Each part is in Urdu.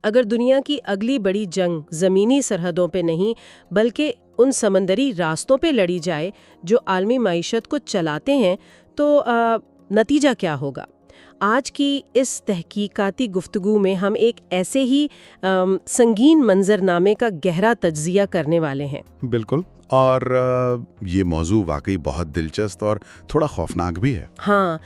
اگر دنیا کی اگلی بڑی جنگ زمینی سرحدوں پہ نہیں بلکہ ان سمندری راستوں پہ لڑی جائے جو عالمی معیشت کو چلاتے ہیں تو نتیجہ کیا ہوگا؟ آج کی اس تحقیقاتی گفتگو میں ہم ایک ایسے ہی سنگین منظرنامے کا گہرا تجزیہ کرنے والے ہیں۔ بالکل، اور یہ موضوع واقعی بہت دلچسپ اور تھوڑا خوفناک بھی ہے۔ ہاں،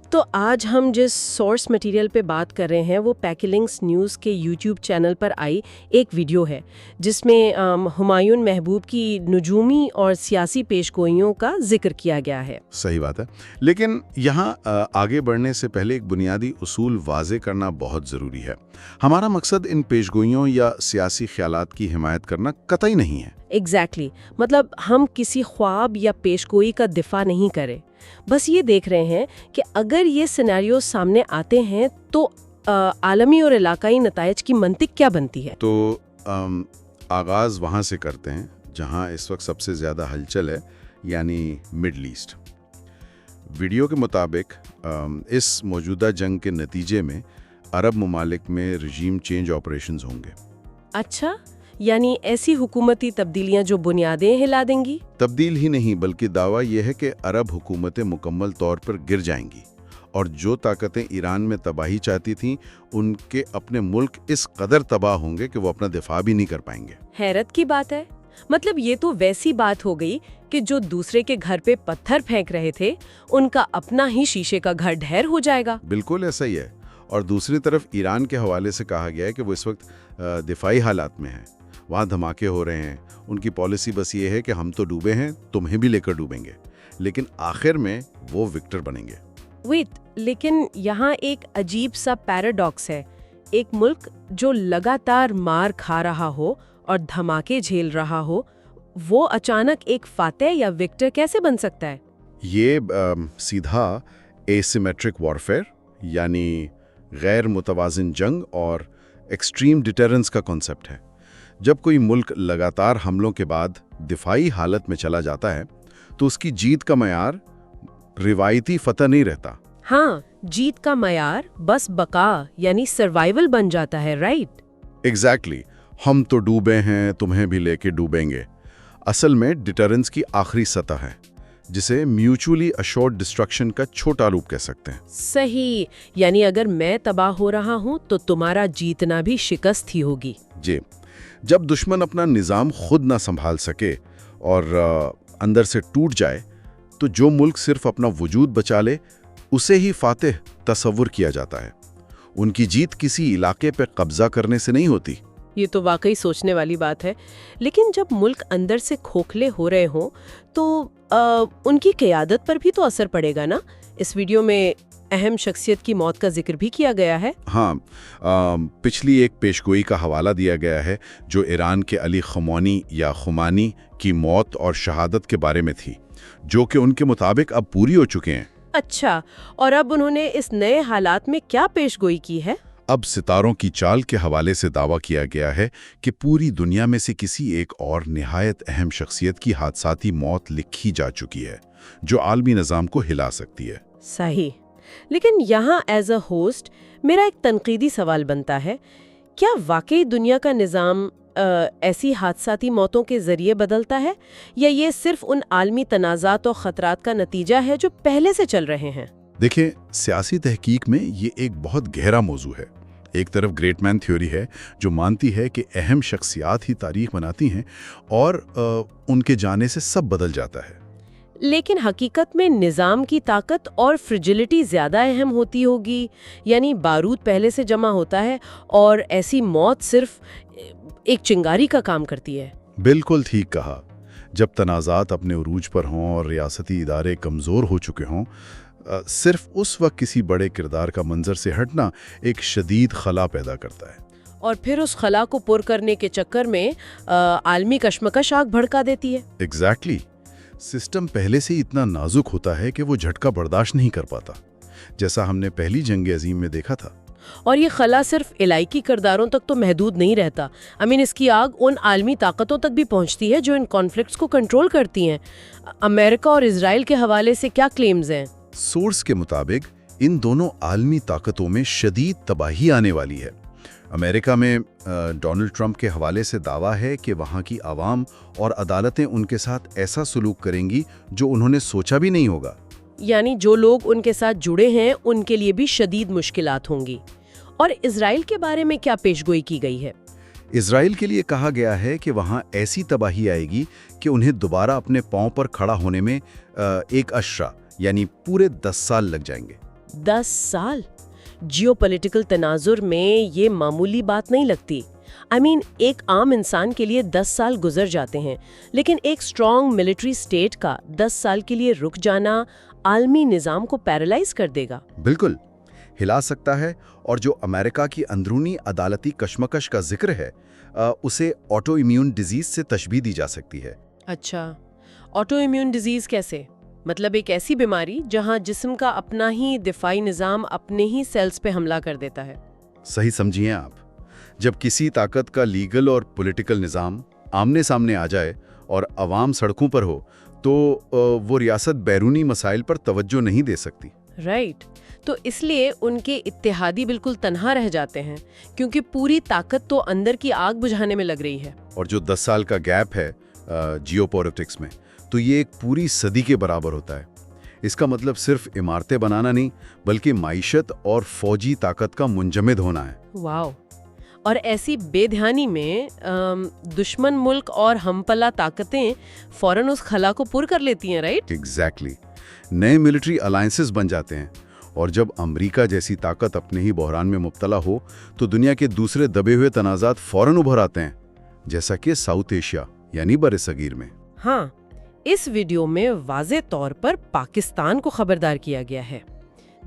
تو آج ہم جس سورس مٹیریل پہ بات کر رہے ہیں وہ پیکلنگس نیوز کے یوٹیوب چینل پر آئی ایک ویڈیو ہے جس میں ہمایون محبوب کی نجومی اور سیاسی پیشگوئیوں کا ذکر کیا گیا ہے۔ صحیح بات ہے، لیکن یہاں آگے بڑھنے سے پہلے ایک بنیادی اصول واضح کرنا بہت ضروری ہے۔ ہمارا مقصد ان پیشگوئیوں یا سیاسی خیالات کی حمایت کرنا قطعی نہیں ہے۔ ایگزیکٹلی، مطلب ہم کسی خواب یا پیشگوئی کا دفاع نہیں کریں، بس یہ دیکھ رہے ہیں کہ اگر یہ سیناریو سامنے آتے ہیں تو عالمی اور علاقائی نتائج کی منطق کیا بنتی ہے۔ تو آغاز وہاں سے کرتے ہیں جہاں اس وقت سب سے زیادہ ہلچل ہے، یعنی مڈل ایسٹ۔ ویڈیو کے مطابق اس موجودہ جنگ کے نتیجے میں عرب ممالک میں رجیم چینج آپریشنز ہوں گے۔ اچھا، یعنی ایسی حکومتی تبدیلیاں جو بنیادیں ہلا دیں گی؟ تبدیل ہی نہیں، بلکہ دعویٰ یہ ہے کہ عرب حکومتیں مکمل طور پر گر جائیں گی، اور جو طاقتیں ایران میں تباہی چاہتی تھیں ان کے اپنے ملک اس قدر تباہ ہوں گے کہ وہ اپنا دفاع بھی نہیں کر پائیں گے۔ حیرت کی بات ہے، مطلب یہ تو ویسی بات ہو گئی کہ جو دوسرے کے گھر پہ پتھر پھینک رہے تھے ان کا اپنا ہی شیشے کا گھر ڈھیر ہو جائے گا۔ بالکل ایسا ہی ہے، اور دوسری طرف ایران کے حوالے سے کہا گیا ہے کہ وہ اس وقت دفاعی حالات میں ہیں، وہاں دھماکے ہو رہے ہیں، ان کی پالیسی بس یہ ہے کہ ہم تو ڈوبے ہیں، تمہیں بھی لے کر ڈوبیں گے، لیکن آخر میں وہ وکٹر بنیں گے۔ ویٹ، لیکن یہاں ایک عجیب سا پیراڈاکس ہے۔ ایک ملک جو لگاتار مار کھا رہا ہو اور دھماکے جھیل رہا ہو، وہ اچانک ایک فاتح یا وکٹر کیسے بن سکتا ہے؟ یہ سیدھا ایسیمیٹرک وارفیئر یعنی غیر متوازن جنگ اور ایکسٹریم ڈیٹرنس کا کانسیپٹ ہے۔ جب کوئی ملک لگاتار حملوں کے بعد دفاعی حالت میں چلا جاتا ہے تو اس کی جیت کا معیار روایتی فتح نہیں رہتا۔ ہاں، جیت کا معیار بس بقا یعنی سروائیول بن جاتا ہے، رائٹ؟ ایگزیکٹلی، ہم تو ڈوبے ہیں، تمہیں بھی لے کے ڈوبیں گے۔ اصل میں ڈیٹرنس کی آخری سطح ہے جسے میوچولی اشورڈ ڈسٹرکشن کا چھوٹا روپ کہہ سکتے ہیں۔ صحیح، یعنی اگر میں تباہ ہو رہا ہوں تو تمہارا جیتنا بھی شکست ہی ہوگی۔ جی، جب دشمن اپنا نظام خود نہ سنبھال سکے اور اندر سے ٹوٹ جائے تو جو ملک صرف اپنا وجود بچا لے اسے ہی فاتح تصور کیا جاتا ہے۔ ان کی جیت کسی علاقے پہ قبضہ کرنے سے نہیں ہوتی۔ یہ تو واقعی سوچنے والی بات ہے، لیکن جب ملک اندر سے کھوکھلے ہو رہے ہوں تو ان کی قیادت پر بھی تو اثر پڑے گا نا۔ اس ویڈیو میں اہم شخصیت کی موت کا ذکر بھی کیا گیا ہے۔ ہاں، پچھلی ایک پیشگوئی کا حوالہ دیا گیا ہے جو ایران کے علی خمینی یا خمینی کی موت اور شہادت کے بارے میں تھی، جو کہ ان کے مطابق اب پوری ہو چکے ہیں۔ اچھا، اور اب انہوں نے اس نئے حالات میں کیا پیشگوئی کی ہے؟ اب ستاروں کی چال کے حوالے سے دعویٰ کیا گیا ہے کہ پوری دنیا میں سے کسی ایک اور نہایت اہم شخصیت کی حادثاتی موت لکھی جا چکی ہے جو عالمی نظام کو ہلا سکتی ہے۔ صحیح، لیکن یہاں ایز اے ہوسٹ میرا ایک تنقیدی سوال بنتا ہے، کیا واقعی دنیا کا نظام ایسی حادثاتی موتوں کے ذریعے بدلتا ہے، یا یہ صرف ان عالمی تنازعات اور خطرات کا نتیجہ ہے جو پہلے سے چل رہے ہیں؟ دیکھیں، سیاسی تحقیق میں یہ ایک بہت گہرا موضوع ہے۔ ایک طرف گریٹ مین تھیوری ہے جو مانتی ہے کہ اہم شخصیات ہی تاریخ بناتی ہیں اور ان کے جانے سے سب بدل جاتا ہے۔ لیکن حقیقت میں نظام کی طاقت اور فریجلٹی زیادہ اہم ہوتی ہوگی، یعنی بارود پہلے سے جمع ہوتا ہے اور ایسی موت صرف ایک چنگاری کا کام کرتی ہے۔ بالکل ٹھیک کہا۔ جب تنازعات اپنے عروج پر ہوں اور ریاستی ادارے کمزور ہو چکے ہوں، صرف اس وقت کسی بڑے کردار کا منظر سے ہٹنا ایک شدید خلا پیدا کرتا ہے، اور پھر اس خلا کو پر کرنے کے چکر میں عالمی کشمکش آگ بھڑکا دیتی ہے۔ ایگزیکٹلی، سسٹم پہلے سے اتنا نازک ہوتا ہے کہ وہ جھٹکا برداشت نہیں کر پاتا، جیسا ہم نے پہلی جنگ عظیم میں دیکھا تھا۔ اور یہ خلا صرف علاقائی کرداروں تک تو محدود نہیں رہتا، اس کی آگ ان عالمی طاقتوں تک بھی پہنچتی ہے جو ان کانفلکٹس کو کنٹرول کرتی ہیں۔ امریکہ اور اسرائیل کے حوالے سے کیا کلیمز ہیں؟ سورس کے مطابق ان دونوں عالمی طاقتوں میں شدید تباہی آنے والی ہے۔ امریکہ میں ڈونلڈ ٹرمپ کے حوالے سے دعویٰ ہے کہ وہاں کی عوام اور عدالتیں ان کے ساتھ ایسا سلوک کریں گی جو انہوں نے سوچا بھی نہیں ہوگا۔ یعنی جو لوگ ان کے ساتھ جڑے ہیں ان کے لیے بھی شدید مشکلات ہوں گی۔ اور اسرائیل کے بارے میں کیا پیشگوئی کی گئی ہے؟ اسرائیل کے لیے کہا گیا ہے کہ وہاں ایسی تباہی آئے گی کہ انہیں دوبارہ اپنے پاؤں پر کھڑا ہونے میں ایک اشرا یعنی پورے 10 سال لگ جائیں گے۔ 10 سال؟ جیو پولیٹیکل تناظر میں یہ معمولی بات نہیں لگتی۔ ایک عام انسان کے لیے 10 سال گزر جاتے ہیں، لیکن ایک اسٹرانگ ملٹری اسٹیٹ کا 10 سال کے لیے رک جانا عالمی نظام کو پیرالائز کر دے گا۔ بالکل ہلا سکتا ہے، اور جو امریکہ کی اندرونی عدالتی کشمکش کا ذکر ہے اسے آٹو امیون ڈیزیز سے تشبیہ دی جا سکتی ہے۔ اچھا، آٹو امیون ڈیزیز کیسے؟ مطلب ایک ایسی بیماری جہاں جسم کا اپنا ہی دفاعی نظام اپنے ہی سیلز پہ حملہ کر دیتا ہے۔ صحیح سمجھیے آپ، جب کسی طاقت کا لیگل اور پولیٹیکل نظام آمنے سامنے آ جائے اور عوام سڑکوں پر ہو تو وہ ریاست بیرونی مسائل پر توجہ نہیں دے سکتی۔ رائٹ، تو اس لیے ان کے اتحادی بالکل تنہا رہ جاتے ہیں، کیونکہ پوری طاقت تو اندر کی آگ بجھانے میں لگ رہی ہے۔ اور جو 10 سال کا گیپ ہے جیو پولیٹکس میں، تو یہ ایک پوری صدی کے برابر ہوتا ہے۔ اس کا مطلب صرف عمارتیں بنانا نہیں، بلکہ معیشت اور فوجی طاقت کا منجمد ہونا ہے۔ واو! اور ایسی بے دھیانی میں دشمن ملک اور ہم پلہ طاقتیں فوراً اس خلا کو پر کر لیتی ہیں، رائٹ؟ ایگزیکٹلی، نئے ملٹری الائنسز بن جاتے ہیں، اور جب امریکہ جیسی طاقت اپنے ہی بحران میں مبتلا ہو تو دنیا کے دوسرے دبے ہوئے تنازعات فوراً ابھر آتے ہیں، جیسا کہ ساؤتھ ایشیا یعنی برصغیر میں۔ ہاں، اس ویڈیو میں واضح طور پر پاکستان کو خبردار کیا گیا ہے۔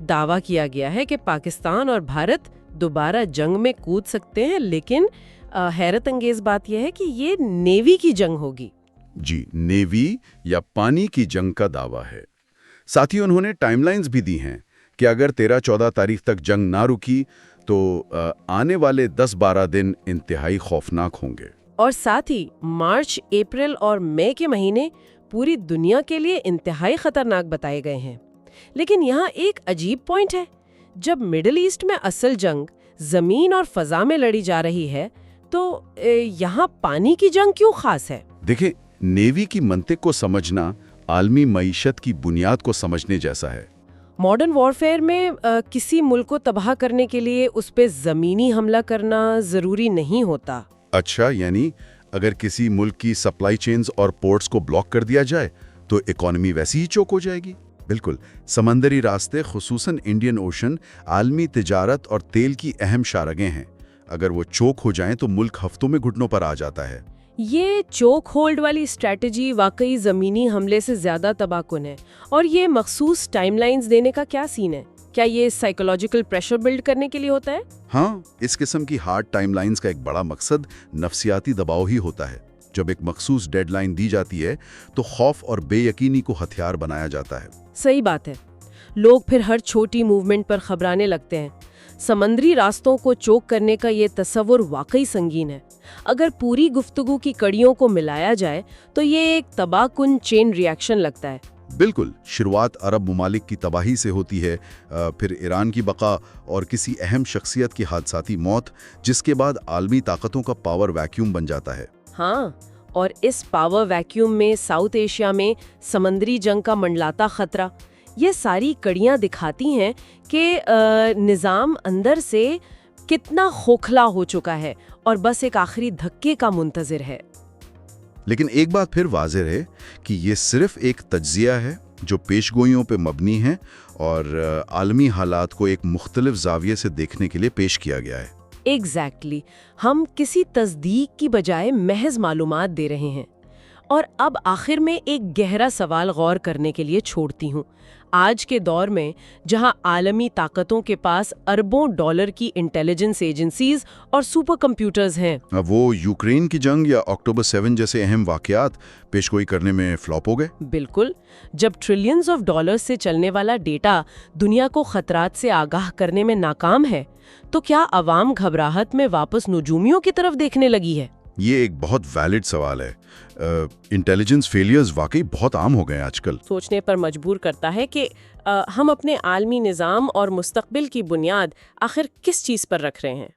دعویٰ کیا گیا ہے کہ پاکستان اور بھارت دوبارہ جنگ میں کود سکتے ہیں، لیکن حیرت انگیز بات یہ ہے کہ یہ نیوی کی جنگ ہوگی۔ جی، نیوی یا پانی کی جنگ کا دعویٰ ہے۔ ساتھ ہی انہوں نے ٹائم لائنز بھی دی ہیں کہ اگر 13-14 تاریخ تک جنگ نہ رکی تو آنے والے 10-12 دن انتہائی خوفناک ہوں گے۔ اور ساتھ ہی مارچ، اپریل اور مئی کے مہینے پوری دنیا کے لیے انتہائی خطرناک بتائے گئے ہیں۔ لیکن یہاں ایک عجیب پوائنٹ ہے، جب مڈل ایسٹ میں اصل جنگ زمین اور فضا میں لڑی جا رہی ہے تو یہاں پانی کی جنگ کیوں خاص ہے؟ دیکھیں، نیوی کی منطق کو سمجھنا عالمی معیشت کی بنیاد کو سمجھنے جیسا ہے۔ ماڈرن وارفیئر میں کسی ملک کو تباہ کرنے کے لیے اس پہ زمینی حملہ کرنا ضروری نہیں ہوتا۔ اچھا، یعنی اگر کسی ملک کی سپلائی چینز اور پورٹس کو بلاک کر دیا جائے تو اکانومی ویسی ہی چوک ہو جائے گی؟ بالکل، سمندری راستے خصوصاً انڈین اوشن عالمی تجارت اور تیل کی اہم شارگیں ہیں۔ اگر وہ چوک ہو جائیں تو ملک ہفتوں میں گھٹنوں پر آ جاتا ہے۔ یہ چوک ہولڈ والی اسٹریٹجی واقعی زمینی حملے سے زیادہ تباہ کن ہے۔ اور یہ مخصوص ٹائم لائنز دینے کا کیا سین ہے؟ کیا یہ سائیکولوجیکل پریشر بلڈ کرنے کے لیے ہوتا ہے؟ ہاں، اس قسم کی ہارڈ ٹائم لائنز کا ایک بڑا مقصد نفسیاتی دباؤ ہی ہوتا ہے۔ جب ایک مخصوص ڈیڈ لائن دی جاتی ہے تو خوف اور بے یقینی کو ہتھیار بنایا جاتا ہے۔ صحیح بات ہے، لوگ پھر ہر چھوٹی موومنٹ پر گھبرانے لگتے ہیں۔ سمندری راستوں کو چوک کرنے کا یہ تصور واقعی سنگین ہے۔ اگر پوری گفتگو کی کڑیوں کو ملایا جائے تو یہ ایک تباہ کن چین ری ایکشن لگتا ہے۔ بالکل، شروعات عرب ممالک کی تباہی سے ہوتی ہے، پھر ایران کی بقا اور کسی اہم شخصیت کی حادثاتی موت، جس کے بعد عالمی طاقتوں کا پاور ویکیوم بن جاتا ہے۔ ہاں، اور اس پاور ویکیوم میں ساؤتھ ایشیا میں سمندری جنگ کا منڈلاتا خطرہ، یہ ساری کڑیاں دکھاتی ہیں کہ نظام اندر سے کتنا کھوکھلا ہو چکا ہے اور بس ایک آخری دھکے کا منتظر ہے۔ لیکن ایک بات پھر واضح ہے کہ یہ صرف ایک تجزیہ ہے جو پیشگوئیوں پہ مبنی ہے اور عالمی حالات کو ایک مختلف زاویے سے دیکھنے کے لیے پیش کیا گیا ہے۔ ایگزیکٹلی، ہم کسی تصدیق کی بجائے محض معلومات دے رہے ہیں۔ اور اب آخر میں ایک گہرا سوال غور کرنے کے لیے چھوڑتی ہوں۔ آج کے دور میں جہاں عالمی طاقتوں کے پاس اربوں ڈالر کی انٹیلیجنس ایجنسیز اور سپر کمپیوٹرز ہیں، وہ یوکرین کی جنگ یا اکتوبر 7 جیسے اہم واقعات پیشگوئی کرنے میں فلاپ ہو گئے۔ بالکل، جب ٹریلینز آف ڈالرز سے چلنے والا ڈیٹا دنیا کو خطرات سے آگاہ کرنے میں ناکام ہے تو کیا عوام گھبراہٹ میں واپس نجومیوں کی طرف دیکھنے لگی ہے؟ یہ ایک بہت ویلڈ سوال ہے۔ انٹیلیجنس فیلیئرز واقعی بہت عام ہو گئے ہیں آج کل۔ سوچنے پر مجبور کرتا ہے کہ ہم اپنے عالمی نظام اور مستقبل کی بنیاد آخر کس چیز پر رکھ رہے ہیں۔